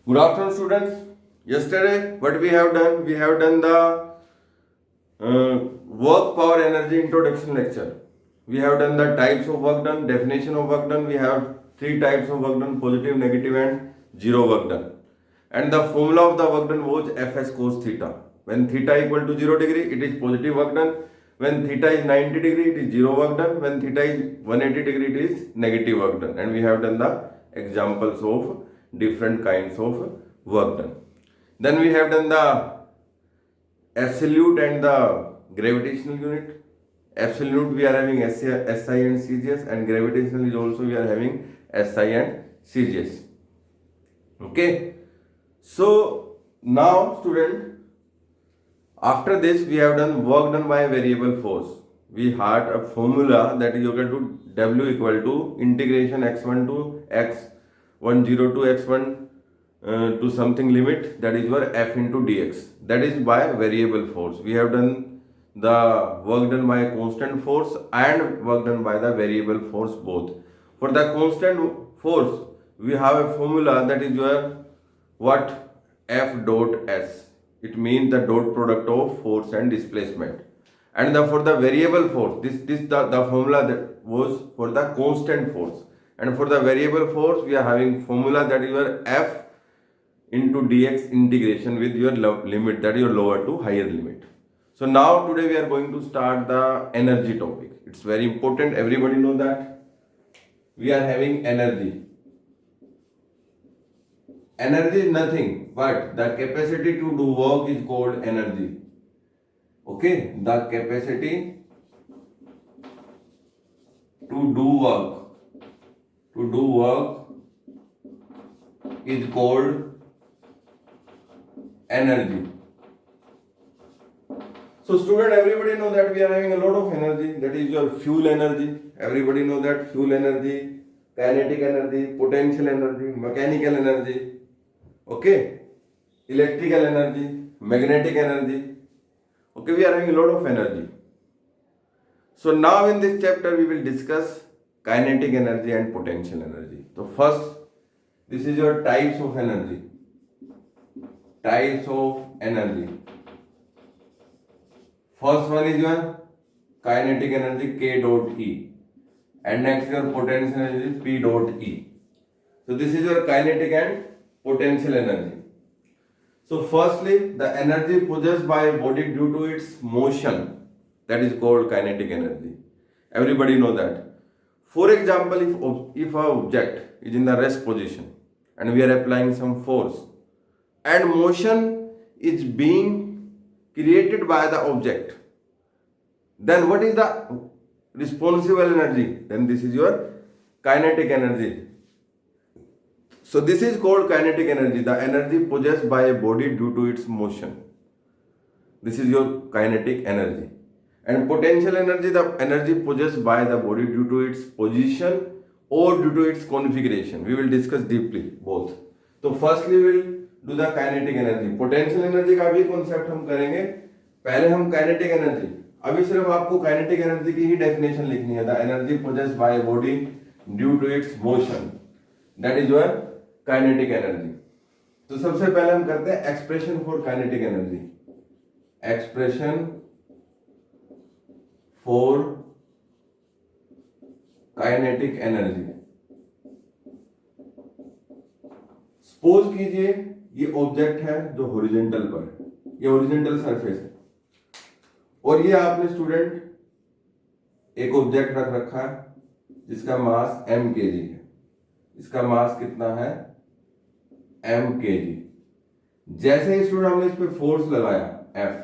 Good afternoon, students. Yesterday, what we have done? We have done the work, power, energy introduction lecture. We have done the types of work done, definition of work done. We have three types of work done: positive, negative, and zero work done. And the formula of the work done was Fs cos theta. When theta equal to 0 degree, it is positive work done. When theta is 90 degree, it is zero work done. When theta is 180 degree, it is negative work done. And we have done the examples of different kinds of work done. Then we have done the absolute and the gravitational unit. Absolute we are having SI and CGS, and gravitational is also we are having SI and CGS. Okay. So now student, after this we have done work done by variable force. We had a formula that is equal to W equal to integration x1 to x10 to x1 to something limit, that is your f into dx, that is by variable force. We have done the work done by constant force and work done by the variable force both. For the constant force we have a formula that is your what, f dot s. It means the dot product of force and displacement. And for the variable force, the formula that was for the constant force, and for the variable force we are having formula that is your f into dx integration with your limit, that is your lower to higher limit. So now today we are going to start the energy topic. It's very important, everybody know that we are having energy. Energy is nothing but the capacity to do work is called energy. Okay, the capacity to do work is called energy. So student, everybody know that we are having a lot of energy, that is your fuel energy. Everybody know that fuel energy, kinetic energy, potential energy, mechanical energy, okay, electrical energy, magnetic energy. Okay, we are having a lot of energy. So now in this chapter we will discuss kinetic energy and potential energy. So first, this is your types of energy. Types of energy. First one is your kinetic energy, K dot E, and next your potential energy, P dot E. So this is your kinetic and potential energy. So firstly, the energy possessed by a body due to its motion, that is called kinetic energy. Everybody know that. For example, if an object is in the rest position and we are applying some force and motion is being created by the object, then what is the responsible energy? Then this is your kinetic energy. So this is called kinetic energy, the energy possessed by a body due to its motion. This is your kinetic energy. And potential energy, the energy possessed by the body due to its position or due to its configuration. We will discuss deeply both. So firstly we will do the kinetic energy. Potential energy का भी concept हम करेंगे. पहले हम kinetic energy. अभी सिर्फ आपको kinetic energy की ही definition लिखनी है. The energy possessed by a body due to its motion. That is your kinetic energy. तो सबसे पहले हम करते हैं expression for kinetic energy. Expression for kinetic energy. Suppose कीजिए ये ऑब्जेक्ट है जो हॉरिजॉन्टल पर है, ये हॉरिजॉन्टल सरफेस है, और ये आपने स्टूडेंट एक ऑब्जेक्ट रख रखा है जिसका मास m kg है. इसका मास कितना है? m kg. जैसे ही स्टूडेंट हमने इस पे फोर्स लगाया F,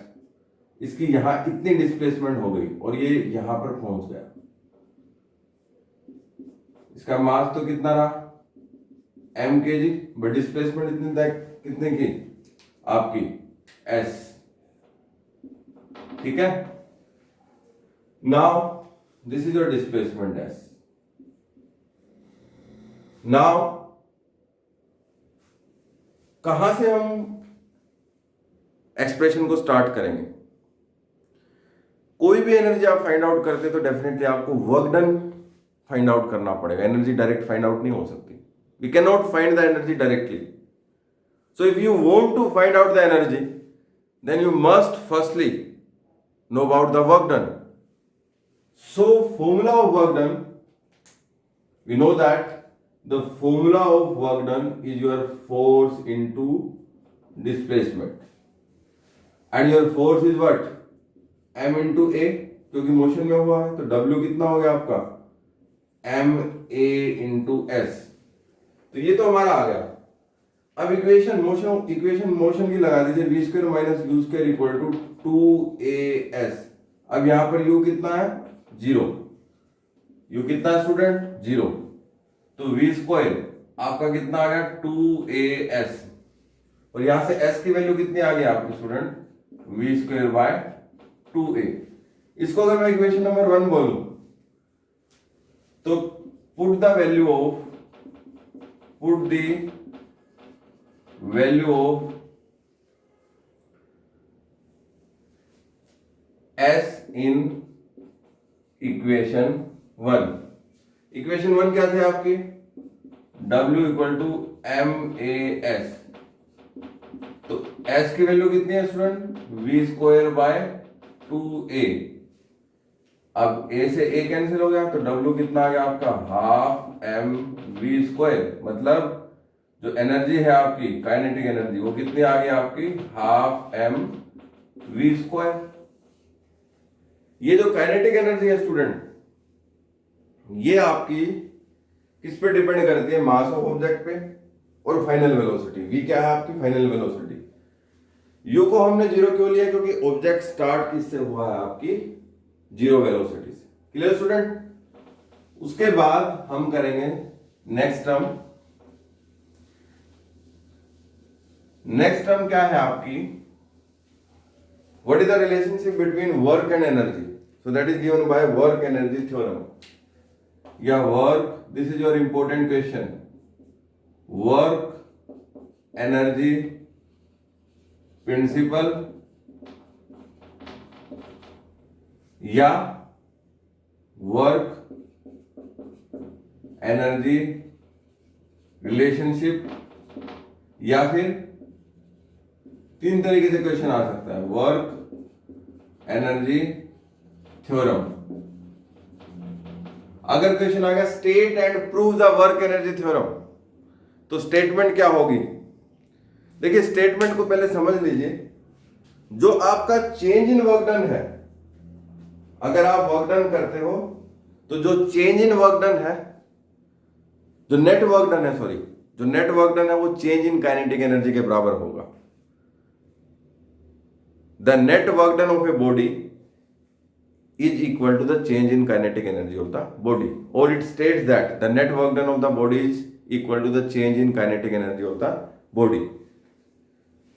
इसकी यहां इतनी डिस्प्लेसमेंट हो गई और ये यहां पर पहुंच गया. इसका मास तो कितना रहा? m kg, बट डिस्प्लेसमेंट कितने की आपकी s. ठीक है. Now this is your displacement s. Now कहां से हम एक्सप्रेशन को स्टार्ट करेंगे? कोई भी एनर्जी आप फाइंड आउट करते तो डेफिनेटली आपको वर्क डन फाइंड आउट करना पड़ेगा. एनर्जी डायरेक्ट फाइंड आउट नहीं हो सकती. We can not find the energy directly. So if you want to find out the energy, then you must firstly know about the work done. So formula of work done, we know that the formula of work done is your force into displacement, and your force is what? m into a, क्योंकि motion में हुआ है तो w कितना हो गया आपका? m a into s. तो ये तो हमारा आ गया. अब इक्वेशन मोशन की लगा दीजिए, v square minus you square equal to 2as. अब यहां पर u कितना है? 0. u कितना है स्टूडेंट? 0. तो v स्क्वायर आपका कितना आ गया? 2as. और यहां से s की वैल्यू कितनी आ गई आपकी student? v square by 2a. इसको अगर मैं इक्वेशन नंबर 1 बोलूं तो put the value of s in equation 1. Equation 1 क्या थे आपकी? w equal to M A S. तो s की वैल्यू कितनी है student? v square by 2a. अब a से a कैंसिल हो गया तो w कितना आ गया आपका? Half M V square. मतलब जो एनर्जी है आपकी काइनेटिक एनर्जी वो कितनी आ गई आपकी? Half M V square. ये जो काइनेटिक एनर्जी है स्टूडेंट, ये आपकी किस पे डिपेंड करती है? मास ऑफ ऑब्जेक्ट पे और फाइनल वेलोसिटी. v क्या है आपकी? Final velocity. u को हमने 0 क्यों लिया? क्योंकि ऑब्जेक्ट स्टार्ट किससे हुआ है? आपकी 0 वेलोसिटी से. Clear student? उसके बाद हम करेंगे नेक्स्ट टर्म. नेक्स्ट टर्म क्या है आपकी? What is the relationship between work and energy? So that is given by work energy theorem. या work, this is your important question. Work energy principle या work energy relationship, या फिर 3 तरीके से question आ सकता है. Work energy theorem. अगर क्वेश्चन आ गया state and prove the work energy theorem, तो स्टेटमेंट क्या होगी? देखिए स्टेटमेंट को पहले समझ लीजिए. जो आपका चेंज इन वर्क डन है, अगर आप वर्क डन करते हो तो जो चेंज इन वर्क डन है, जो नेट वर्क डन है, सॉरी, जो नेट वर्क डन है वो चेंज इन काइनेटिक एनर्जी के बराबर होगा. The net work done of a body is equal to the change in kinetic energy of the body, or it states that the net work done of the body is equal to the change in kinetic energy of the body.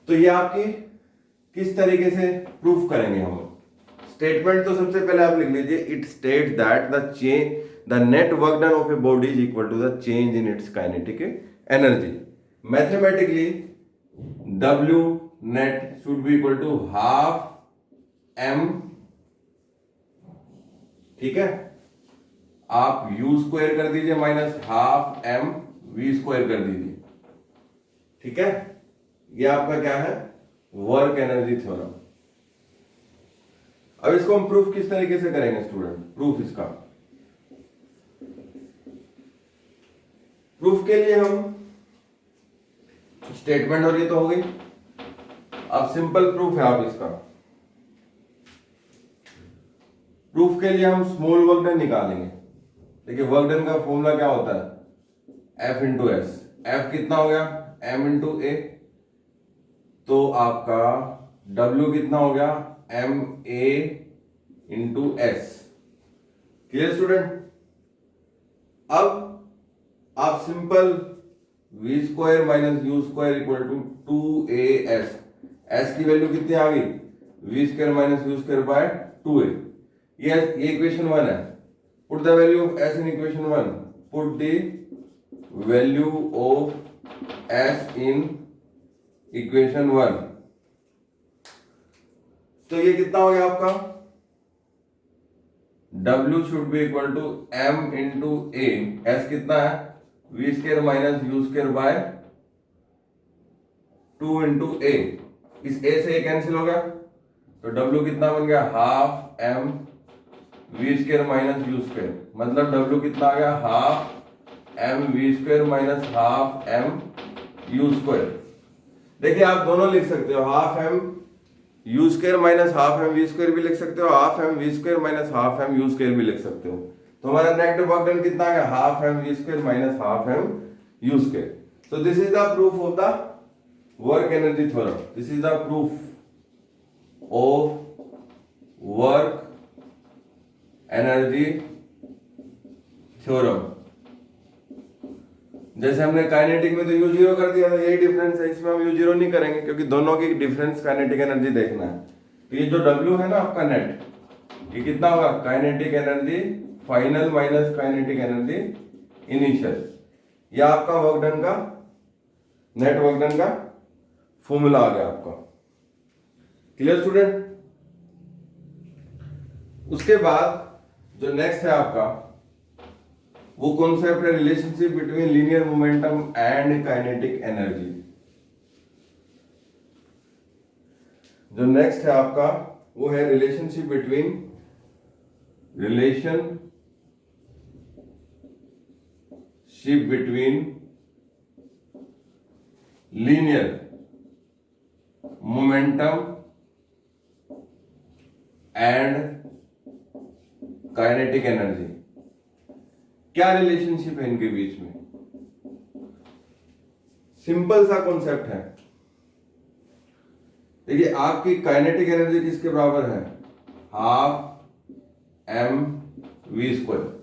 तो ये आपकी किस तरीके से proof करेंगे हम? Statement तो सबसे पहले आप लिख लीजिए. It states that the net work done of a body is equal to the change in its kinetic energy. Mathematically W net should be equal to half m. ठीक है, आप u स्क्वायर कर दीजिए minus half m v square कर दीजिए. ठीक है, ये आपका क्या है? Work energy theorem. अब इसको हम प्रूफ किस तरीके से करेंगे स्टूडेंट? प्रूफ के लिए हम स्टेटमेंट और ये तो हो गई. अब सिंपल प्रूफ है आप इसका. प्रूफ के लिए हम स्मॉल वर्क डन निकालेंगे. देखिए वर्क डन का फॉर्मूला क्या होता है? F into S. F कितना हो गया? M इंटू ए. तो आपका W कितना हो गया? M A into S. Clear student? अब आप simple v square minus you square equal to 2as. s की वैल्यू कितनी आ गई? v square minus you square by 2a. ये इक्वेशन 1 है. Put the value of s in equation 1. Put the value of s in equation 1. तो ये कितना हो गया आपका? W should be equal to m into a. s कितना है? v square minus you square by 2 into a, इस a से ए कैंसिल हो गया, तो W कितना बन गया, half M V square minus you square, मतलब W कितना आ गया, half M V square minus half M U square. देखिए आप दोनों लिख सकते हो, half M U square minus half M V square भी लिख सकते हो, half M V square minus half M U square भी लिख सकते हो। तो हमारा नेट वर्क डन कितना आ गया, half M V square minus half M U square. So this is the proof of the work energy theorem. This is the proof of work energy theorem. जैसे हमने काइनेटिक में तो you zero कर दिया था, यही डिफरेंस है, इसमें हम यू जीरो नहीं करेंगे क्योंकि दोनों की डिफरेंस काइनेटिक एनर्जी देखना है। तो ये जो डब्ल्यू है ना आपका नेट, ये कितना होगा, kinetic energy final minus kinetic energy initial, या आपका वर्क डन का नेट वर्क डन का फॉर्मूला आ गया आपका। Clear student? उसके बाद जो नेक्स्ट है आपका वो कॉन्सेप्ट है relationship between linear momentum and kinetic energy. जो नेक्स्ट है आपका वो है relationship between linear momentum and kinetic energy. क्या रिलेशनशिप है इनके बीच में? सिंपल सा कॉन्सेप्ट है। देखिए आपकी काइनेटिक एनर्जी किसके बराबर है, हाफ एम वी स्क्वायर।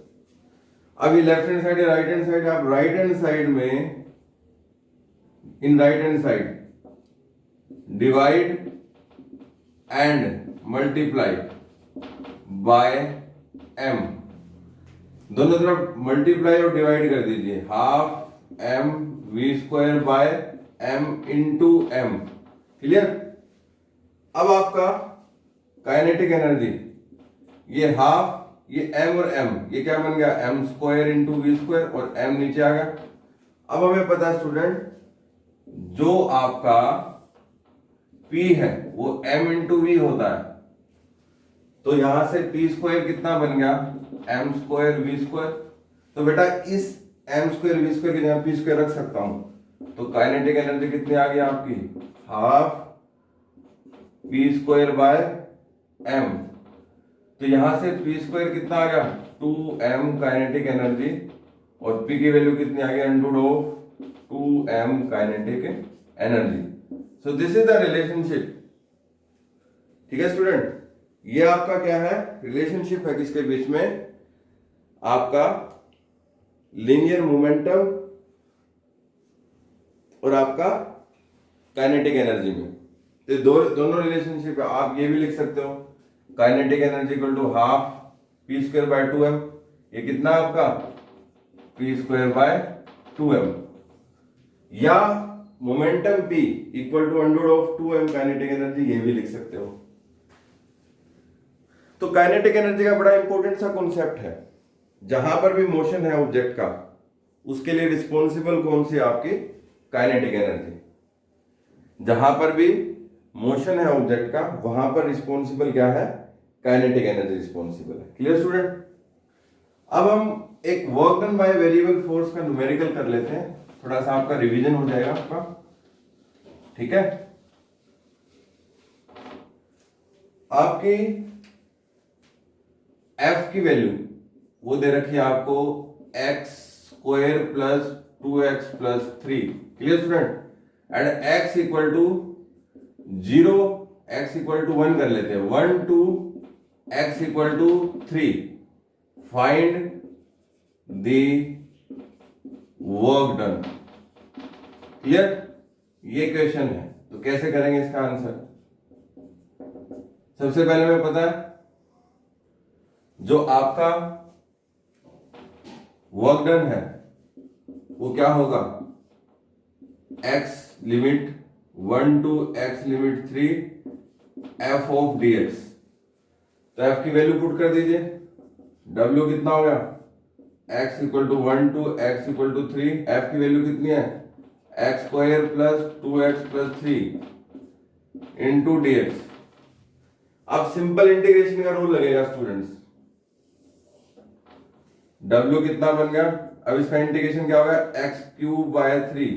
अभी लेफ्ट हैंड साइड या राइट हैंड साइड, आप राइट हैंड साइड में in right hand side divide and multiply by M, दोनों तरफ मल्टीप्लाई और डिवाइड कर दीजिए, half M V square by M into M. Clear? अब आपका काइनेटिक एनर्जी ये हाफ, ये एम और एम, ये क्या बन गया, M square into V square, और एम नीचे आ गया। अब हमें पता है स्टूडेंट, जो आपका P है वो m इंटू वी होता है, तो यहां से P स्क्वायर कितना बन गया, m स्क्वायर वी स्क्वायर। तो बेटा इस m स्क्वायर वी स्क्वायर की जगह P स्क्वायर रख सकता हूं, तो काइनेटिक एनर्जी कितनी आ गई आपकी, half P square by m। तो यहां से P स्क्वायर कितना आ गया, 2m काइनेटिक एनर्जी, और P की वैल्यू कितनी आ गई, under of 2m kinetic energy. So this is the relationship. ठीक है स्टूडेंट, ये आपका क्या है, रिलेशनशिप है किसके बीच में, आपका लीनियर मोमेंटम और आपका काइनेटिक एनर्जी में। तो दोनों रिलेशनशिप है। आप ये भी लिख सकते हो, kinetic energy equal to half P square by 2m। ये कितना आपका, पी स्क्वायर बाय 2m, या momentum p equal to under of 2m kinetic energy, ये भी लिख सकते हो। तो काइनेटिक एनर्जी का बड़ा इंपॉर्टेंट सा कॉन्सेप्ट है। जहां पर भी मोशन है ऑब्जेक्ट का, उसके लिए रिस्पॉन्सिबल कौन सी, आपकी काइनेटिक एनर्जी। जहां पर भी मोशन है ऑब्जेक्ट का, वहां पर रिस्पॉन्सिबल क्या है, काइनेटिक एनर्जी रिस्पॉन्सिबल है। Clear student? अब हम एक work done by variable force का न्यूमेरिकल कर लेते हैं, थोड़ा सा आपका रिवीजन हो जाएगा आपका। ठीक है, आपकी F की वैल्यू वो दे रखी है आपको x square plus 2x plus 3। Clear student? And x equal to 0, x equal to 1 कर लेते हैं, 1 to x equal to 3। Find the work done. Clear? ये क्वेश्चन है, तो कैसे करेंगे इसका आंसर? सबसे पहले हमें पता है जो आपका वर्क डन है वो क्या होगा, x limit 1 to x limit 3 f of dx। तो f की वैल्यू पुट कर दीजिए, w कितना हो गया, x equal to 1 to x equal to 3, f की वैल्यू कितनी है, X square plus 2x plus 3 into D X. अब सिंपल इंटीग्रेशन का रूल लगेगा स्टूडेंट्स। W कितना बन गया, अब इसका इंटीग्रेशन क्या होगा, X cube by 3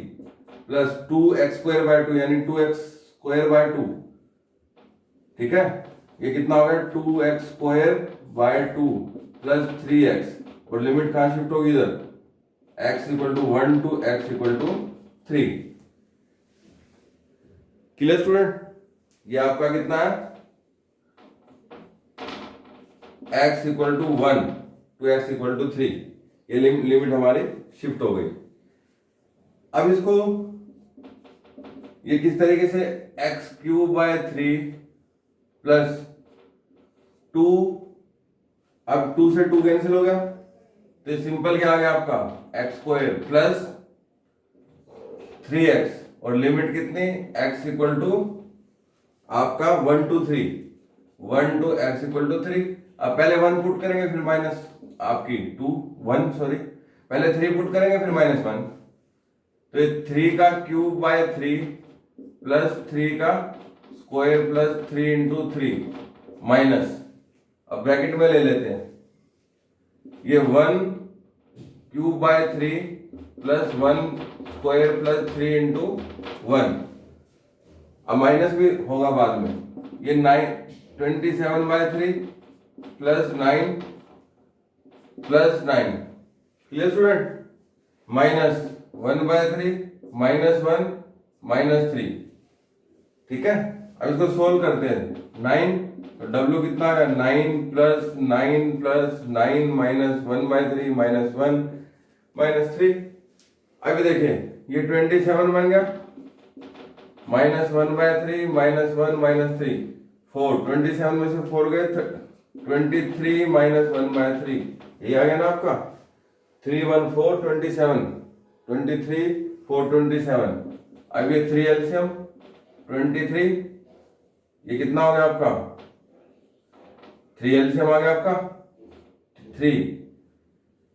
plus 2x square by 2 यानी 2x स्क्वायर बाय 2। ठीक है, ये कितना हो गया 2x square by 2 plus 3x और लिमिट कहां शिफ्ट होगी इधर, x equal to 1 to x equal to 3। Clear student, ये आपका कितना है x equal to 1 to x equal to 3, ये लिमिट हमारी शिफ्ट हो गई। अब इसको ये किस तरीके से एक्स क्यूब बाय 3 प्लस 2, अब 2 से 2 कैंसिल हो गया तो सिंपल क्या आ गया आपका एक्स स्क्वायर प्लस 3x और लिमिट कितनी x इक्वल टू आपका 1 to 3, 1 to x equal to 3। अब पहले 1 पुट करेंगे फिर माइनस आपकी 1 सॉरी पहले 3 पुट करेंगे फिर -1, तो 3 का क्यूब बाय 3 प्लस 3 का स्क्वायर प्लस 3 इंटू 3 माइनस, अब ब्रैकेट में ले लेते हैं, ये 1 cube by 3 plus 1 square plus 3 into 1, अब माइनस भी होगा बाद में, ये 27 by 3 plus 9 plus 9। Clear student, minus 1 by 3 -1 -3। ठीक है, अब इसको सोल्व करते हैं 9, तो W कितना है 9 प्लस 9 प्लस 9 माइनस 1 बाय 3 -1 -3। अभी देखिए ये 27 बन गया, -1 बाय 3 -1 -3 4, 27 में से 4 गए 23 -1 बाय 3, ये आ गया ना आपका 3 1 4 27, 23 4 27। अब ये 3 एलसीएम 23, ये कितना हो गया आपका 3 एलसीएम आ गया आपका 3,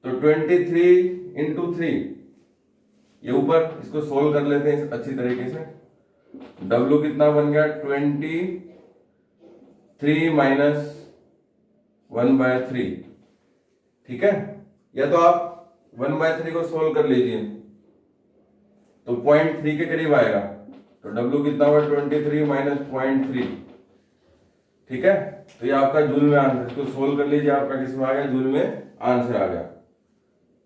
तो 23 इंटू 3, ये ऊपर इसको सोल्व कर लेते हैं अच्छी तरीके से। W कितना बन गया 23 माइनस 1 बाय 3। ठीक है, या तो आप 1 बाय 3 को सोल्व कर लीजिए तो 0.3 के करीब आएगा, तो W कितना हुआ 23 माइनस 0.3। ठीक है, तो ये आपका जूल में आंसर, इसको सोल्व कर लीजिए, आपका किसमें आ गया जूल में आंसर आ गया।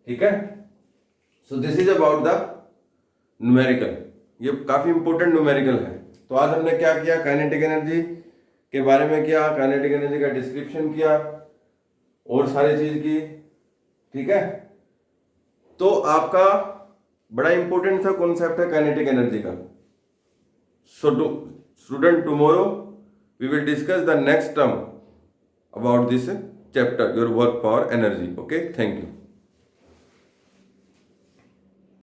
ठीक है, so this is about the numerical, ये काफी इंपॉर्टेंट न्यूमेरिकल है। तो आज हमने क्या किया, काइनेटिक एनर्जी के बारे में किया, काइनेटिक एनर्जी का डिस्क्रिप्शन किया और सारी चीज की। ठीक है, तो आपका बड़ा इंपॉर्टेंट सा कॉन्सेप्ट है काइनेटिक एनर्जी का। So student tomorrow we will discuss the next term about this chapter, your work power energy. Okay, thank you.